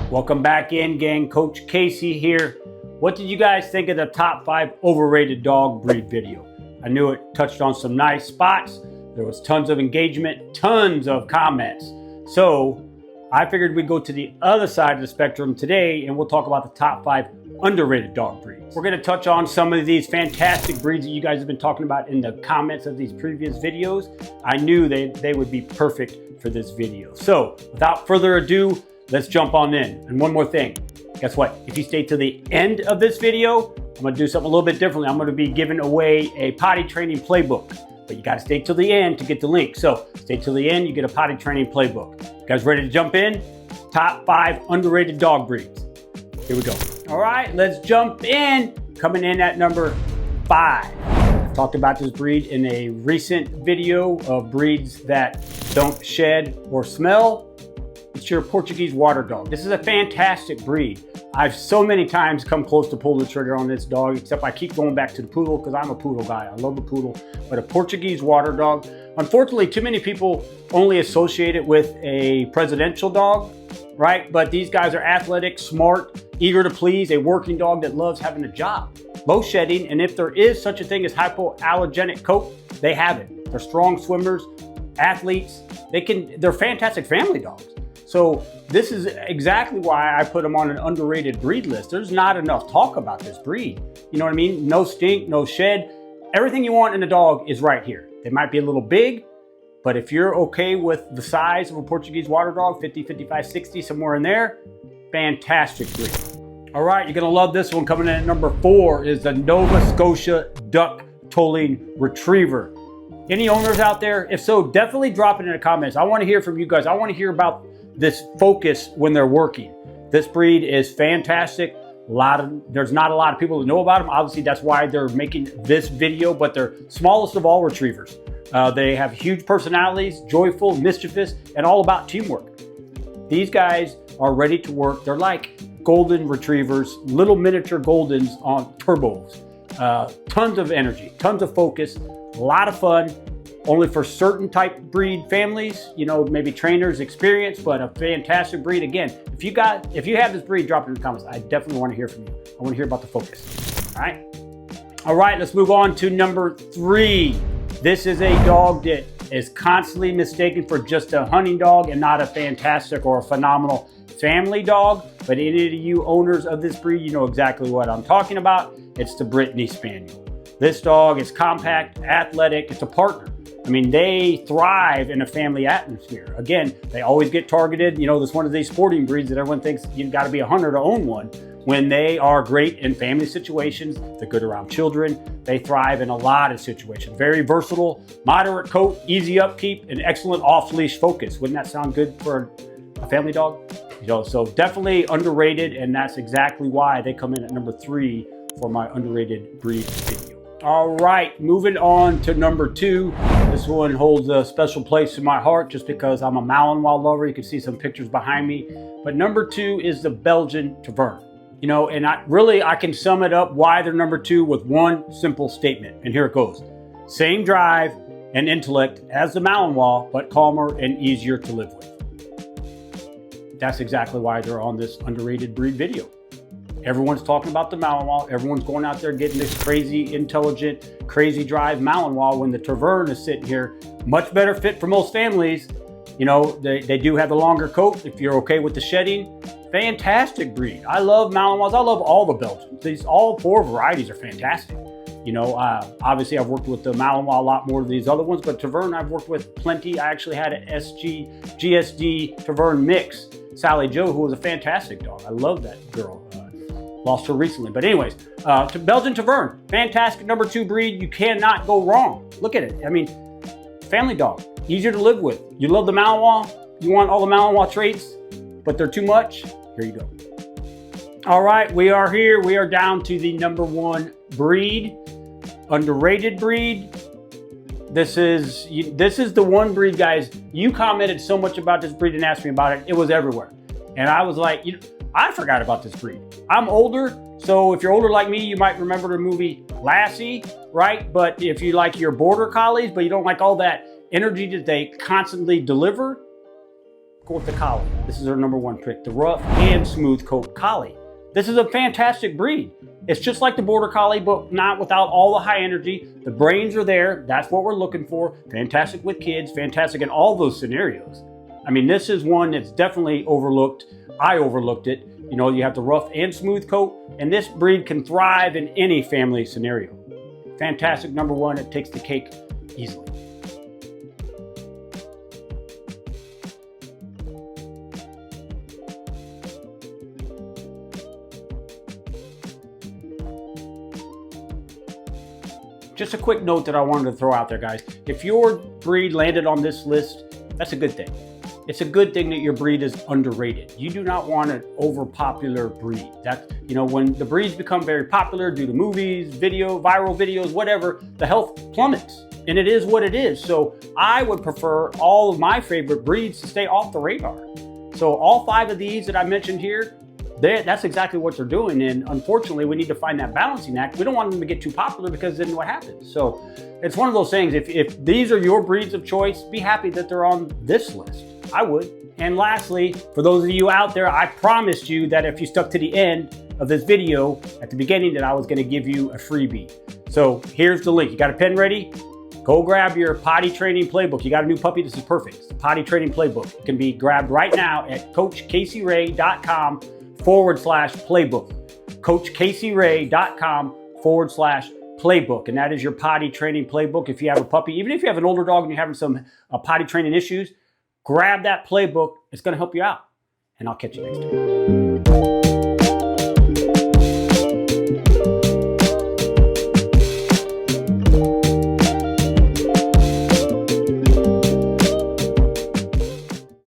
Welcome back in, gang. Coach Casey here. What did you guys think of the top 5 overrated dog breed video? I knew it touched on some nice spots. There was tons of engagement, tons of comments. So I figured we'd go to the other side of the spectrum today and we'll talk about the top 5 underrated dog breeds. We're going to touch on some of these fantastic breeds that you guys have been talking about in the comments of these previous videos. I knew they would be perfect for this video. So without further ado, let's jump on in. And one more thing, guess what? If you stay to the end of this video, I'm gonna do something a little bit differently. I'm gonna be giving away a potty training playbook, but you gotta stay till the end to get the link. So stay till the end, you get a potty training playbook. You guys ready to jump in? Top 5 underrated dog breeds. Here we go. All right, let's jump in. Coming in at number 5. I've talked about this breed in a recent video of breeds that don't shed or smell. It's your Portuguese water dog. This is a fantastic breed. I've so many times come close to pull the trigger on this dog, except I keep going back to the poodle because I'm a poodle guy. I love the poodle, but a Portuguese water dog. Unfortunately, too many people only associate it with a presidential dog, right? But these guys are athletic, smart, eager to please, a working dog that loves having a job. Low shedding, and if there is such a thing as hypoallergenic coat, they have it. They're strong swimmers, athletes. They're fantastic family dogs. So this is exactly why I put them on an underrated breed list. There's not enough talk about this breed. You know what I mean? No stink, no shed. Everything you want in a dog is right here. They might be a little big, but if you're okay with the size of a Portuguese water dog, 50, 55, 60, somewhere in there, fantastic breed. All right, you're gonna love this one. Coming in at number 4 is the Nova Scotia Duck Tolling Retriever. Any owners out there? If so, definitely drop it in the comments. I wanna hear from you guys. I wanna hear about this focus when they're working. This breed is fantastic. There's not a lot of people that know about them. Obviously, that's why they're making this video, but they're smallest of all retrievers. They have huge personalities, joyful, mischievous, and all about teamwork. These guys are ready to work. They're like golden retrievers, little miniature goldens on turbos. Tons of energy, tons of focus, a lot of fun. Only for certain type breed families, you know, maybe trainers, experience, but a fantastic breed. Again, if you have this breed, drop it in the comments. I definitely want to hear from you. I want to hear about the focus. All right, let's move on to number 3. This is a dog that is constantly mistaken for just a hunting dog and not a fantastic or a phenomenal family dog. But any of you owners of this breed, you know exactly what I'm talking about. It's the Brittany Spaniel. This dog is compact, athletic. It's a partner. I mean, they thrive in a family atmosphere. Again, they always get targeted. You know, this one of these sporting breeds that everyone thinks you've got to be a hunter to own one. When they are great in family situations, they're good around children. They thrive in a lot of situations. Very versatile, moderate coat, easy upkeep, and excellent off-leash focus. Wouldn't that sound good for a family dog? You know, so definitely underrated, and that's exactly why they come in at number 3 for my underrated breed video. All right, moving on to number 2. This one holds a special place in my heart just because I'm a Malinois lover. You can see some pictures behind me. But number 2 is the Belgian Tavern. You know, and I can sum it up why they're number 2 with one simple statement. And here it goes. Same drive and intellect as the Malinois, but calmer and easier to live with. That's exactly why they're on this underrated breed video. Everyone's talking about the Malinois. Everyone's going out there getting this crazy, intelligent, crazy drive Malinois when the Tavern is sitting here. Much better fit for most families. You know, they do have the longer coat if you're okay with the shedding. Fantastic breed. I love Malinois. I love all the Belgians. All 4 varieties are fantastic. You know, obviously I've worked with the Malinois a lot more than these other ones, but Tavern I've worked with plenty. I actually had an GSD Tavern mix, Sally Joe, who was a fantastic dog. I love that girl. Lost her recently. But anyways, Belgian Tavern, fantastic number 2 breed. You cannot go wrong. Look at it. I mean, family dog, easier to live with. You love the Malinois. You want all the Malinois traits, but they're too much. Here you go. All right, we are here. We are down to the number 1 breed, underrated breed. This is the one breed, guys. You commented so much about this breed and asked me about it. It was everywhere. And I was like, I forgot about this breed. I'm older, so if you're older like me, you might remember the movie Lassie, right? But if you like your border collies, but you don't like all that energy that they constantly deliver, go with the collie. This is our number one pick, the rough and smooth coat collie. This is a fantastic breed. It's just like the border collie, but not without all the high energy. The brains are there. That's what we're looking for. Fantastic with kids, fantastic in all those scenarios. I mean, this is one that's definitely overlooked. I overlooked it. You know, you have the rough and smooth coat, and this breed can thrive in any family scenario. Fantastic number one. It takes the cake easily. Just a quick note that I wanted to throw out there, guys. If your breed landed on this list, that's a good thing. It's a good thing that your breed is underrated. You do not want an overpopular breed. That, you know, when the breeds become very popular due to movies, viral videos, whatever, the health plummets. And it is what it is. So I would prefer all of my favorite breeds to stay off the radar. So all 5 of these that I mentioned here, that's exactly what they're doing. And unfortunately, we need to find that balancing act. We don't want them to get too popular, because then what happens? So it's one of those things. If these are your breeds of choice, be happy that they're on this list. I would. And lastly, for those of you out there, I promised you that if you stuck to the end of this video at the beginning, that I was going to give you a freebie. So here's the link. You got a pen ready? Go grab your potty training playbook. You got a new puppy? This is perfect. It's the potty training playbook. It can be grabbed right now at CoachCaseyRay.com/playbook. CoachCaseyRay.com/playbook. And that is your potty training playbook. If you have a puppy, even if you have an older dog and you're having some potty training issues, grab that playbook. It's going to help you out. And I'll catch you next time.